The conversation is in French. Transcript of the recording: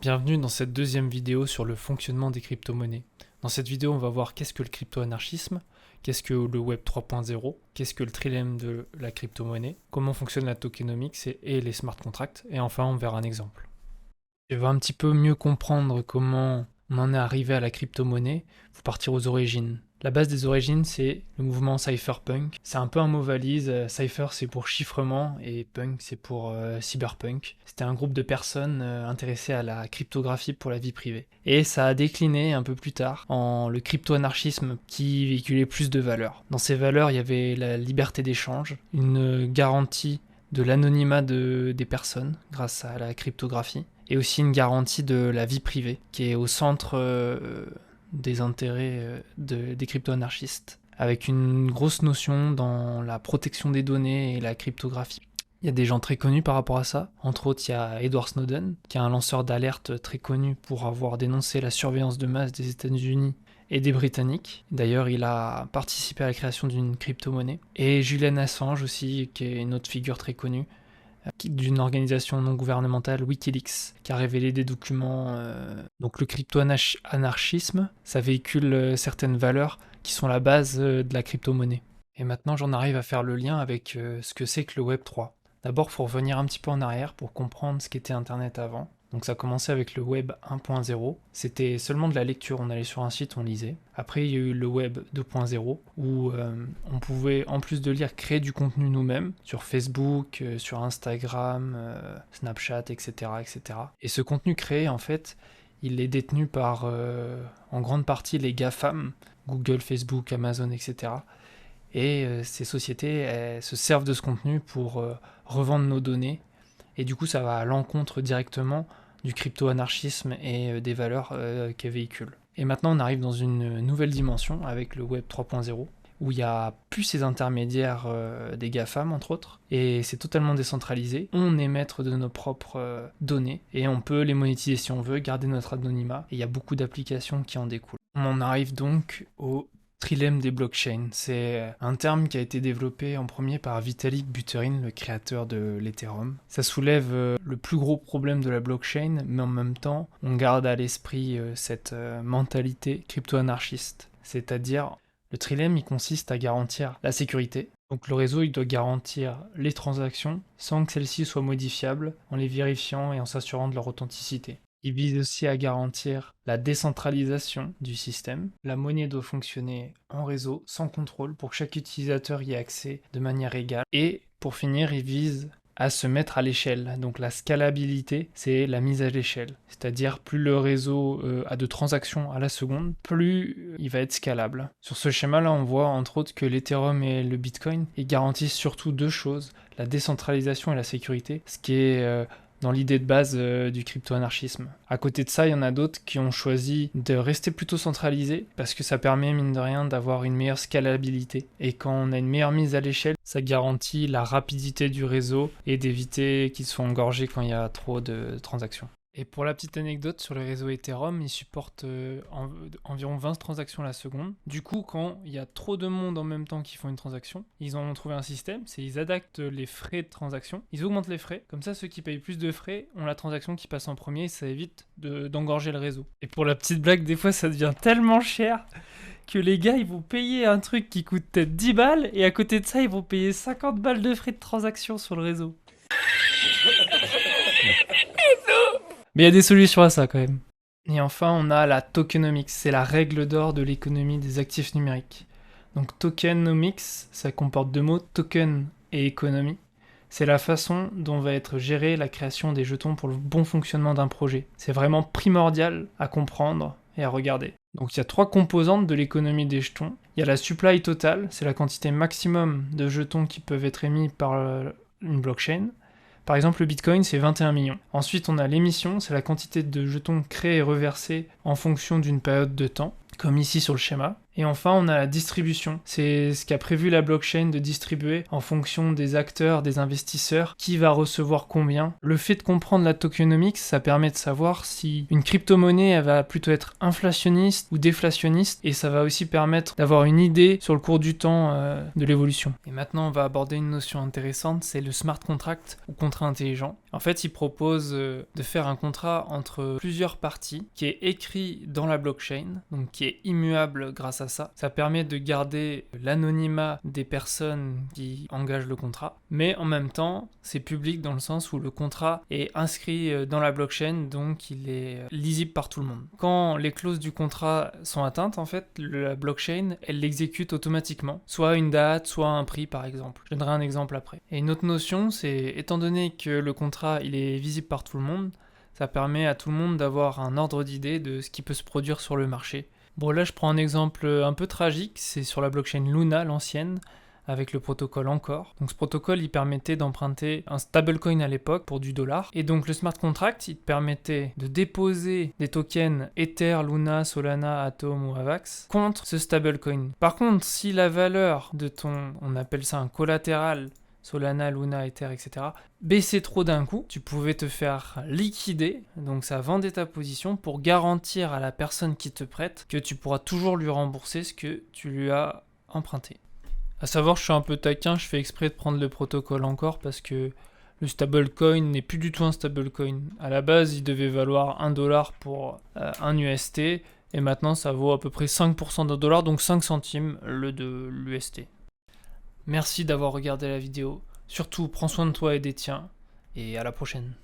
Bienvenue dans cette deuxième vidéo sur le fonctionnement des crypto-monnaies. Dans cette vidéo, on va voir qu'est-ce que le crypto-anarchisme, qu'est-ce que le Web 3.0, qu'est-ce que le trilemme de la crypto-monnaie, comment fonctionne la tokenomics et les smart contracts, et enfin on verra un exemple. Si on veut un petit peu mieux comprendre comment on en est arrivé à la crypto-monnaie, il faut partir aux origines. La base des origines, c'est le mouvement cypherpunk. C'est un peu un mot valise. Cypher, c'est pour chiffrement et punk, c'est pour cyberpunk. C'était un groupe de personnes intéressées à la cryptographie pour la vie privée. Et ça a décliné un peu plus tard en le crypto-anarchisme qui véhiculait plus de valeurs. Dans ces valeurs, il y avait la liberté d'échange, une garantie de l'anonymat des personnes grâce à la cryptographie, et aussi une garantie de la vie privée qui est au centre des intérêts des crypto-anarchistes, avec une grosse notion dans la protection des données et la cryptographie. Il y a des gens très connus par rapport à ça. Entre autres, il y a Edward Snowden, qui est un lanceur d'alerte très connu pour avoir dénoncé la surveillance de masse des États-Unis et des Britanniques. D'ailleurs, il a participé à la création d'une crypto-monnaie. Et Julian Assange aussi, qui est une autre figure très connue, d'une organisation non gouvernementale, Wikileaks, qui a révélé des documents. Donc le crypto-anarchisme, ça véhicule certaines valeurs qui sont la base de la crypto-monnaie. Et maintenant, j'en arrive à faire le lien avec ce que c'est que le Web 3. D'abord, il faut revenir un petit peu en arrière pour comprendre ce qu'était Internet avant. Donc ça a commencé avec le Web 1.0. C'était seulement de la lecture, on allait sur un site, on lisait. Après, il y a eu le Web 2.0, où on pouvait, en plus de lire, créer du contenu nous-mêmes, sur Facebook, sur Instagram, Snapchat, etc., etc. Et ce contenu créé, en fait, il est détenu par, en grande partie, les GAFAM, Google, Facebook, Amazon, etc. Et ces sociétés, elles se servent de ce contenu pour revendre nos données. Et du coup, ça va à l'encontre directement du crypto-anarchisme et des valeurs qu'elle véhicule. Et maintenant, on arrive dans une nouvelle dimension avec le Web 3.0, où il n'y a plus ces intermédiaires des GAFAM, entre autres, et c'est totalement décentralisé. On est maître de nos propres données, et on peut les monétiser si on veut, garder notre anonymat, et il y a beaucoup d'applications qui en découlent. On en arrive donc au trilemme des blockchains. C'est un terme qui a été développé en premier par Vitalik Buterin, le créateur de l'Ethereum. Ça soulève le plus gros problème de la blockchain, mais en même temps, on garde à l'esprit cette mentalité crypto-anarchiste. C'est-à-dire, le trilemme, il consiste à garantir la sécurité. Donc le réseau, il doit garantir les transactions sans que celles-ci soient modifiables, en les vérifiant et en s'assurant de leur authenticité. Il vise aussi à garantir la décentralisation du système. La monnaie doit fonctionner en réseau, sans contrôle, pour que chaque utilisateur y ait accès de manière égale. Et pour finir, il vise à se mettre à l'échelle. Donc la scalabilité, c'est la mise à l'échelle. C'est-à-dire plus le réseau a de transactions à la seconde, plus il va être scalable. Sur ce schéma-là, on voit entre autres que l'Ethereum et le Bitcoin, ils garantissent surtout deux choses, la décentralisation et la sécurité, ce qui est dans l'idée de base du crypto-anarchisme. À côté de ça, il y en a d'autres qui ont choisi de rester plutôt centralisés parce que ça permet, mine de rien, d'avoir une meilleure scalabilité. Et quand on a une meilleure mise à l'échelle, ça garantit la rapidité du réseau et d'éviter qu'il soit engorgé quand il y a trop de transactions. Et pour la petite anecdote, sur le réseau Ethereum, il supporte environ 20 transactions à la seconde. Du coup, quand il y a trop de monde en même temps qui font une transaction, ils ont trouvé un système, c'est ils adaptent les frais de transaction, ils augmentent les frais, comme ça ceux qui payent plus de frais ont la transaction qui passe en premier et ça évite d'engorger le réseau. Et pour la petite blague, des fois ça devient tellement cher que les gars ils vont payer un truc qui coûte peut-être 10 balles et à côté de ça ils vont payer 50 balles de frais de transaction sur le réseau. Mais il y a des solutions à ça quand même. Et enfin, on a la tokenomics, c'est la règle d'or de l'économie des actifs numériques. Donc tokenomics, ça comporte deux mots, token et économie. C'est la façon dont va être gérée la création des jetons pour le bon fonctionnement d'un projet. C'est vraiment primordial à comprendre et à regarder. Donc il y a trois composantes de l'économie des jetons. Il y a la supply totale, c'est la quantité maximum de jetons qui peuvent être émis par une blockchain. Par exemple, le Bitcoin, c'est 21 millions. Ensuite, on a l'émission, c'est la quantité de jetons créés et reversés en fonction d'une période de temps, comme ici sur le schéma. Et enfin, on a la distribution. C'est ce qu'a prévu la blockchain de distribuer en fonction des acteurs, des investisseurs, qui va recevoir combien. Le fait de comprendre la tokenomics, ça permet de savoir si une crypto-monnaie, elle va plutôt être inflationniste ou déflationniste, et ça va aussi permettre d'avoir une idée sur le cours du temps de l'évolution. Et maintenant, on va aborder une notion intéressante, c'est le smart contract ou contrat intelligent. En fait, il propose de faire un contrat entre plusieurs parties qui est écrit dans la blockchain, donc qui est immuable grâce à ça. Ça permet de garder l'anonymat des personnes qui engagent le contrat, mais en même temps, c'est public dans le sens où le contrat est inscrit dans la blockchain, donc il est lisible par tout le monde. Quand les clauses du contrat sont atteintes, en fait, la blockchain, elle l'exécute automatiquement, soit une date, soit un prix par exemple. Je donnerai un exemple après. Et une autre notion, c'est étant donné que le contrat, il est visible par tout le monde, ça permet à tout le monde d'avoir un ordre d'idée de ce qui peut se produire sur le marché. Bon, là, je prends un exemple un peu tragique, c'est sur la blockchain Luna, l'ancienne, avec le protocole Encore. Donc ce protocole, il permettait d'emprunter un stablecoin à l'époque pour du dollar. Et donc le smart contract, il te permettait de déposer des tokens Ether, Luna, Solana, Atom ou Avax contre ce stablecoin. Par contre, si la valeur de on appelle ça un collatéral, Solana, Luna, Ether, etc., baissait trop d'un coup, tu pouvais te faire liquider, donc ça vendait ta position pour garantir à la personne qui te prête que tu pourras toujours lui rembourser ce que tu lui as emprunté. À savoir, je suis un peu taquin, je fais exprès de prendre le protocole Encore parce que le stablecoin n'est plus du tout un stablecoin. À la base, il devait valoir 1 dollar pour 1 UST, et maintenant ça vaut à peu près 5% d'un dollar, donc 5 centimes le de l'UST. Merci d'avoir regardé la vidéo. Surtout, prends soin de toi et des tiens, et à la prochaine.